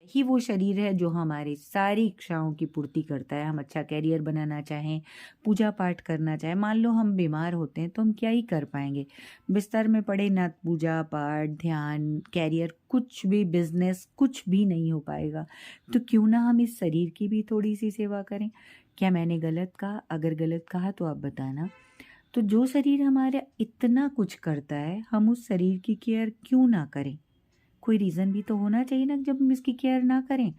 ही वो शरीर है जो हमारी सारी इच्छाओं की पूर्ति करता है। हम अच्छा करियर बनाना चाहें, पूजा पाठ करना चाहें, मान लो हम बीमार होते हैं तो हम क्या ही कर पाएँगे? बिस्तर में पड़े ना पूजा पाठ, ध्यान, करियर कुछ भी, बिज़नेस कुछ भी नहीं हो पाएगा। तो क्यों ना हम इस शरीर की भी थोड़ी-सी सेवा करें? क्या मैंने गलत कहा? अगर गलत कहा तो आप बताना। तो जो शरीर हमारा इतना कुछ करता है, हम उस शरीर की केयर क्यों ना करें? कोई रीज़न भी तो होना चाहिए ना जब हम इसकी केयर ना करें।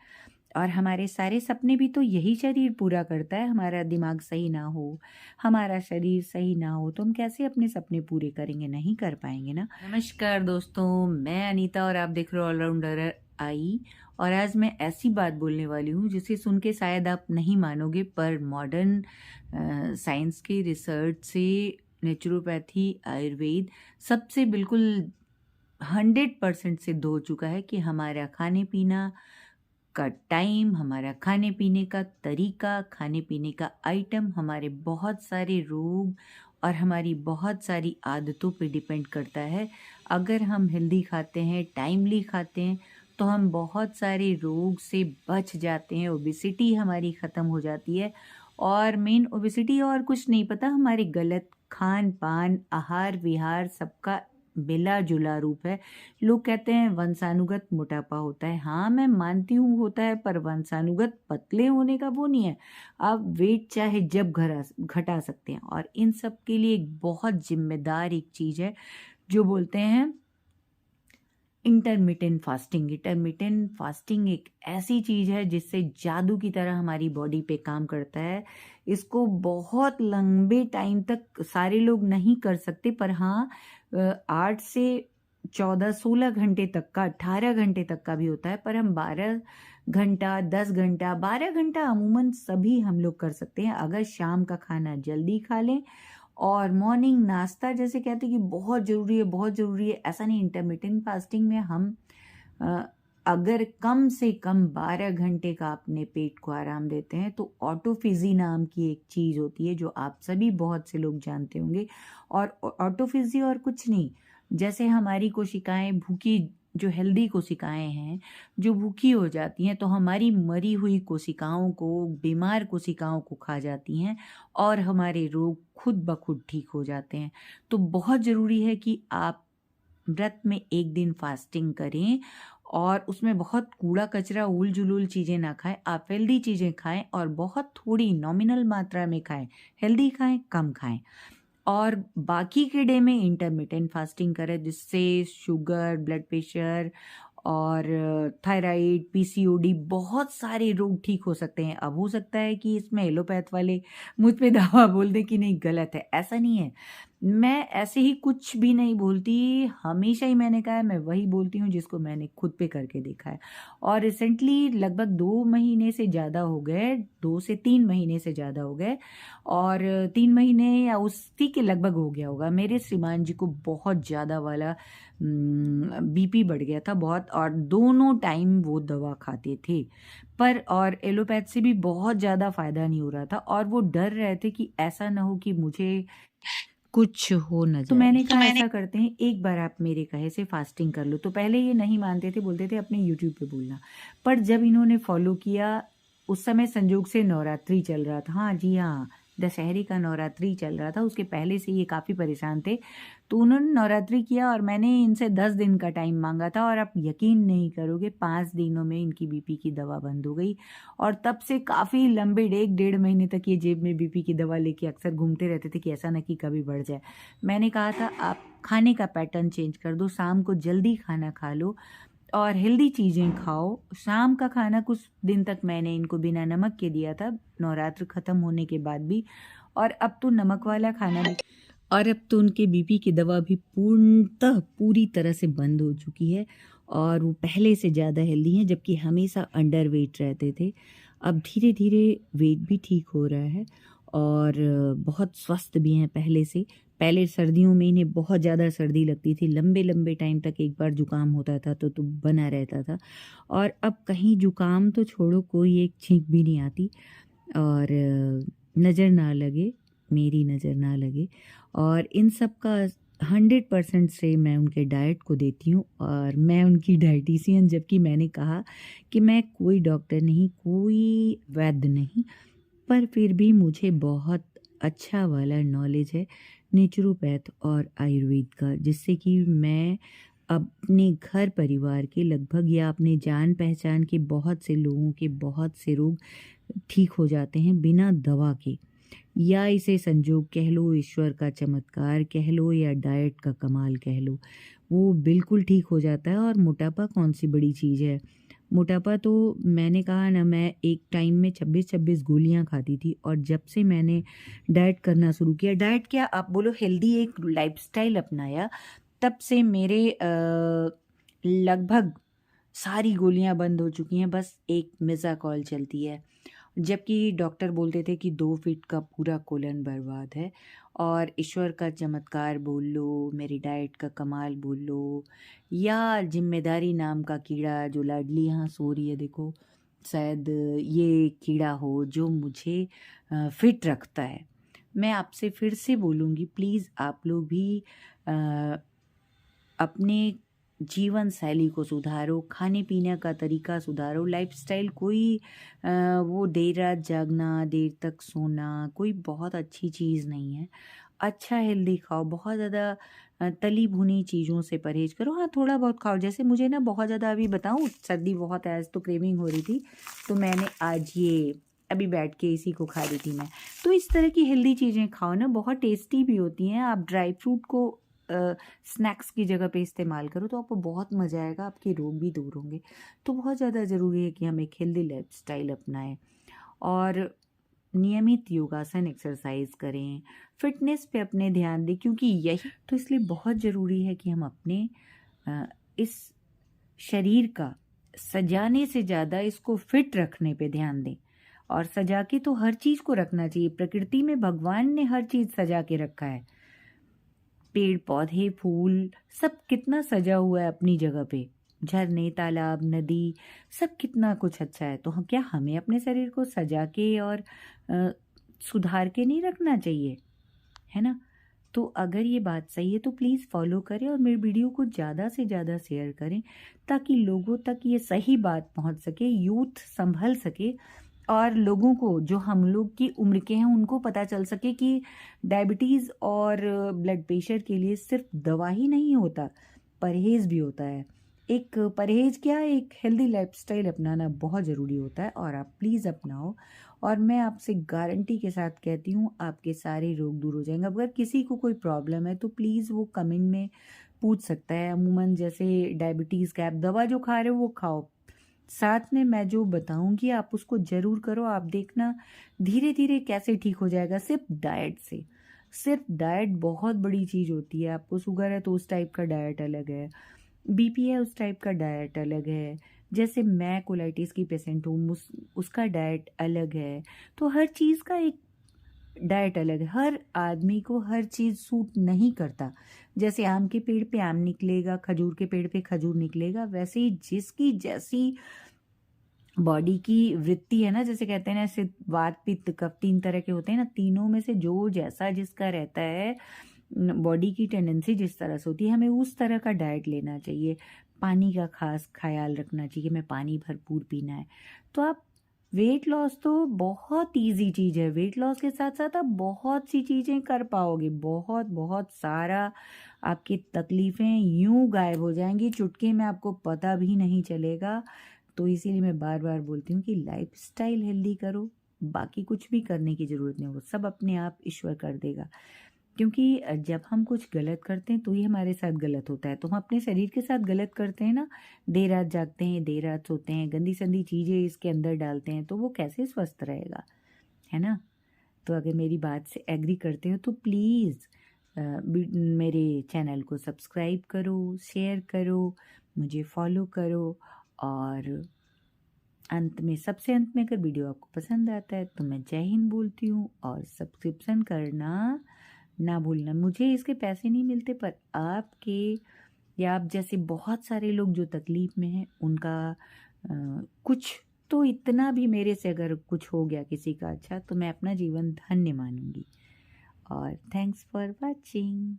और हमारे सारे सपने भी तो यही शरीर पूरा करता है। हमारा दिमाग सही ना हो, हमारा शरीर सही ना हो तो हम कैसे अपने सपने पूरे करेंगे? नहीं कर पाएँगे ना। नमस्कार दोस्तों, मैं अनीता और आप देख रहे हो ऑलराउंडर आई। और आज मैं ऐसी बात बोलने वाली हूँ जिसे सुन के शायद आप नहीं मानोगे, पर मॉडर्न साइंस के रिसर्च से नेचुरोपैथी, आयुर्वेद सबसे बिल्कुल 100% सिद्ध हो चुका है कि हमारा खाने-पीना का टाइम, हमारा खाने-पीने का तरीका, खाने-पीने का आइटम हमारे बहुत सारे रोग और हमारी बहुत सारी आदतों पे डिपेंड करता है। अगर हम हेल्दी खाते हैं, टाइमली खाते हैं, तो हम बहुत सारे रोग से बच जाते हैं, ओबेसिटी हमारी ख़त्म हो जाती है। और मेन ओबेसिटी और कुछ नहीं, पता हमारे गलत खान-पान, आहार-विहार सबका मिला-जुला रूप है। लोग कहते हैं वंशानुगत मोटापा होता है। हाँ, मैं मानती हूँ होता है, पर वंशानुगत पतले होने का वो नहीं है। आप वेट चाहे जब घटा सकते हैं। और इन सब के लिए एक बहुत ज़िम्मेदार एक चीज़ है जो बोलते हैं इंटरमिटेंट फास्टिंग। इंटरमिटेंट फास्टिंग एक ऐसी चीज़ है जिससे जादू की तरह हमारी बॉडी पे काम करता है। इसको बहुत लंबे टाइम तक सारे लोग नहीं कर सकते, पर हाँ 8 से 14-16 घंटे तक का, 18 घंटे तक का भी होता है। पर हम 12 घंटा, 10 घंटा, 12 घंटा अमूमन सभी हम लोग कर सकते हैं अगर शाम का खाना जल्दी खा लें। और मॉर्निंग नाश्ता जैसे कहते हैं कि बहुत ज़रूरी है, बहुत ज़रूरी है, ऐसा नहीं। इंटरमिटेंट फास्टिंग में हम अ, अगर कम से कम 12 घंटे का अपने पेट को आराम देते हैं तो ऑटोफेजी नाम की एक चीज़ होती है जो आप सभी बहुत से लोग जानते होंगे। और ऑटोफेजी और कुछ नहीं, जैसे हमारी कोशिकाएं भूखी, जो हेल्दी कोशिकाएं हैं जो भूखी हो जाती हैं तो हमारी मरी हुई कोशिकाओं को, बीमार कोशिकाओं को खा जाती हैं और हमारे रोग खुद ब खुद ठीक हो जाते हैं। तो बहुत ज़रूरी है कि आप व्रत में 1 दिन फास्टिंग करें और उसमें बहुत कूड़ा-कचरा, ऊल-जुलूल चीज़ें ना खाएँ। आप हेल्दी चीज़ें खाएँ और बहुत थोड़ी नॉमिनल मात्रा में खाएँ। हेल्दी खाएँ, कम खाएँ। और बाकी के डे में इंटरमिटेंट फास्टिंग करें जिससे शुगर, ब्लड प्रेशर और थायराइड, पीसीओडी बहुत सारे रोग ठीक हो सकते हैं। अब हो सकता है कि इसमें एलोपैथ वाले मुझ पे दावा बोल दें कि नहीं गलत है, ऐसा नहीं है। मैं ऐसे ही कुछ भी नहीं बोलती, हमेशा ही मैंने कहा है मैं वही बोलती हूँ जिसको मैंने खुद पे करके देखा है। और रिसेंटली लगभग 2 महीने से ज़्यादा हो गए, 2 से 3 महीने से ज़्यादा हो गए और 3 महीने या उसी के लगभग हो गया होगा। मेरे श्रीमान जी को बहुत ज़्यादा वाला बीपी बढ़ गया था बहुत, और दोनों टाइम वो दवा खाते थे। पर और एलोपैथ से भी बहुत ज़्यादा फ़ायदा नहीं हो रहा था और वो डर रहे थे कि ऐसा ना हो कि मुझे कुछ हो ना तो जाए। तो मैंने मैंने ऐसा करते हैं, एक बार आप मेरे कहे से फास्टिंग कर लो। तो पहले ये नहीं मानते थे, बोलते थे अपने यूट्यूब पे बोलना। पर जब इन्होंने फॉलो किया, उस समय संजोग से नवरात्रि चल रहा था। हाँ जी हाँ, दशहरे का नवरात्रि चल रहा था, उसके पहले से ये काफ़ी परेशान थे। तो उन्होंने नवरात्रि किया और मैंने इनसे 10 दिन का टाइम माँगा था और आप यकीन नहीं करोगे 5 दिनों में इनकी बीपी की दवा बंद हो गई। और तब से काफ़ी लंबे 1 डेढ़ महीने तक ये जेब में बीपी की दवा लेके अक्सर घूमते रहते थे कि ऐसा ना कि कभी बढ़ जाए। मैंने कहा था आप खाने का पैटर्न चेंज कर दो, शाम को जल्दी खाना खा लो और हेल्दी चीज़ें खाओ। शाम का खाना कुछ दिन तक मैंने इनको बिना नमक के दिया था, नवरात्र ख़त्म होने के बाद भी। और अब तो नमक वाला खाना भी, और अब तो उनके बीपी की दवा भी पूर्णतः पूरी तरह से बंद हो चुकी है और वो पहले से ज़्यादा हेल्दी हैं, जबकि हमेशा अंडर वेट रहते थे। अब धीरे-धीरे वेट भी ठीक हो रहा है और बहुत स्वस्थ भी हैं पहले से। पहले सर्दियों में इन्हें बहुत ज़्यादा सर्दी लगती थी, लंबे-लंबे टाइम तक एक बार ज़ुकाम होता था तो बना रहता था। और अब कहीं ज़ुकाम तो छोड़ो, कोई एक छींक भी नहीं आती और नज़र ना लगे, मेरी नज़र ना लगे। और इन सब का 100% से मैं उनके डाइट को देती हूँ और मैं उनकी डाइटिशियन, जबकि मैंने कहा कि मैं कोई डॉक्टर नहीं, कोई वैद्य नहीं, पर फिर भी मुझे बहुत अच्छा वाला नॉलेज है नेचुरोपैथ और आयुर्वेद का, जिससे कि मैं अपने घर परिवार के लगभग या अपने जान पहचान के बहुत से लोगों के बहुत से रोग ठीक हो जाते हैं बिना दवा के। या इसे संजोग कह लो, ईश्वर का चमत्कार कह लो, या डाइट का कमाल कह लो, वो बिल्कुल ठीक हो जाता है। और मोटापा कौन सी बड़ी चीज़ है। मोटापा तो मैंने कहा ना, मैं एक टाइम में 26-26 गोलियां खाती थी, और जब से मैंने डाइट करना शुरू किया, डाइट क्या आप बोलो, हेल्दी एक लाइफस्टाइल अपनाया, तब से मेरे लगभग सारी गोलियां बंद हो चुकी हैं। बस एक मिज़ाकॉल चलती है, जबकि डॉक्टर बोलते थे कि 2 फीट का पूरा कोलन बर्बाद है। और ईश्वर का चमत्कार बोल लो, मेरी डाइट का कमाल बोल लो, या जिम्मेदारी नाम का कीड़ा जो लाडली यहाँ सो रही है, देखो शायद ये कीड़ा हो जो मुझे फिट रखता है। मैं आपसे फिर से बोलूँगी, प्लीज़ आप लोग भी अपने जीवन शैली को सुधारो, खाने पीने का तरीका सुधारो, लाइफस्टाइल कोई वो देर रात जागना, देर तक सोना कोई बहुत अच्छी चीज़ नहीं है। अच्छा हेल्दी खाओ, बहुत ज़्यादा तली भुनी चीज़ों से परहेज़ करो। हाँ, थोड़ा बहुत खाओ, जैसे मुझे ना बहुत ज़्यादा, अभी बताऊँ, सर्दी बहुत है, आज तो क्रेविंग हो रही थी, तो मैंने आज ये अभी बैठ के इसी को खा रही थी मैं। तो इस तरह की हेल्दी चीज़ें खाओ ना, बहुत टेस्टी भी होती हैं। आप ड्राई फ्रूट को स्नैक्स की जगह पे इस्तेमाल करो तो आपको बहुत मज़ा आएगा, आपके रोग भी दूर होंगे। तो बहुत ज़्यादा ज़रूरी है कि हम एक हेल्दी लाइफस्टाइल अपनाएं और नियमित योगासन एक्सरसाइज करें, फिटनेस पे अपने ध्यान दें, क्योंकि यही तो इसलिए बहुत ज़रूरी है कि हम अपने इस शरीर का सजाने से ज़्यादा इसको फिट रखने पे ध्यान दें। और सजा के तो हर चीज़ को रखना चाहिए, प्रकृति में भगवान ने हर चीज़ सजा के रखा है, पेड़ पौधे फूल सब कितना सजा हुआ है अपनी जगह पे, झरने तालाब नदी सब कितना कुछ अच्छा है। तो हम क्या, हमें अपने शरीर को सजा के और सुधार के नहीं रखना चाहिए, है ना। तो अगर ये बात सही है तो प्लीज़ फॉलो करें और मेरे वीडियो को ज़्यादा से ज़्यादा शेयर करें, ताकि लोगों तक ये सही बात पहुंच सके, यूथ संभल सके, और लोगों को जो हम लोग की उम्र के हैं उनको पता चल सके कि डायबिटीज़ और ब्लड प्रेशर के लिए सिर्फ दवा ही नहीं होता, परहेज़ भी होता है। एक परहेज़ क्या, एक हेल्दी लाइफस्टाइल अपनाना बहुत ज़रूरी होता है, और आप प्लीज़ अपनाओ। और मैं आपसे गारंटी के साथ कहती हूँ, आपके सारे रोग दूर हो जाएंगे। अगर किसी को कोई प्रॉब्लम है तो प्लीज़ वो कमेंट में पूछ सकता है। अमूमन जैसे डायबिटीज़ का आप दवा जो खा रहे हो वो खाओ, साथ में मैं जो बताऊंगी आप उसको ज़रूर करो। आप देखना धीरे धीरे कैसे ठीक हो जाएगा, सिर्फ डाइट से। सिर्फ डाइट बहुत बड़ी चीज़ होती है। आपको शुगर है तो उस टाइप का डाइट अलग है, बीपी है उस टाइप का डाइट अलग है, जैसे मैं कोलाइटिस की पेशेंट हूँ उसका डाइट अलग है। तो हर चीज़ का एक डाइट अलग है, हर आदमी को हर चीज़ सूट नहीं करता। जैसे आम के पेड़ पे आम निकलेगा, खजूर के पेड़ पे खजूर निकलेगा, वैसे ही जिसकी जैसी बॉडी की वृत्ति है ना, जैसे कहते हैं ना, ऐसे वात पित्त कफ 3 तरह के होते हैं ना, तीनों में से जो जैसा जिसका रहता है, बॉडी की टेंडेंसी जिस तरह से होती है, हमें उस तरह का डाइट लेना चाहिए। पानी का खास ख्याल रखना चाहिए, हमें पानी भरपूर पीना है। तो आप वेट लॉस तो बहुत इजी चीज़ है, वेट लॉस के साथ साथ आप बहुत सी चीज़ें कर पाओगे, बहुत बहुत सारा आपकी तकलीफ़ें यूं गायब हो जाएंगी चुटकी में, आपको पता भी नहीं चलेगा। तो इसीलिए मैं बार बार बोलती हूँ कि लाइफस्टाइल हेल्दी करो, बाकी कुछ भी करने की ज़रूरत नहीं, वो सब अपने आप ईश्वर कर देगा। क्योंकि जब हम कुछ गलत करते हैं तो ही हमारे साथ गलत होता है। तो हम अपने शरीर के साथ गलत करते हैं ना, देर रात जागते हैं, देर रात सोते हैं, गंदी संदी चीज़ें इसके अंदर डालते हैं, तो वो कैसे स्वस्थ रहेगा, है ना। तो अगर मेरी बात से एग्री करते हो तो प्लीज़ मेरे चैनल को सब्सक्राइब करो, शेयर करो, मुझे फॉलो करो। और अंत में, सबसे अंत में, अगर वीडियो आपको पसंद आता है तो मैं जय हिंद बोलती हूँ, और सब्सक्रिप्शन करना ना भूलना। मुझे इसके पैसे नहीं मिलते, पर आपके या आप जैसे बहुत सारे लोग जो तकलीफ में हैं उनका कुछ तो, इतना भी मेरे से अगर कुछ हो गया किसी का अच्छा, तो मैं अपना जीवन धन्य मानूंगी। और थैंक्स फॉर वाचिंग।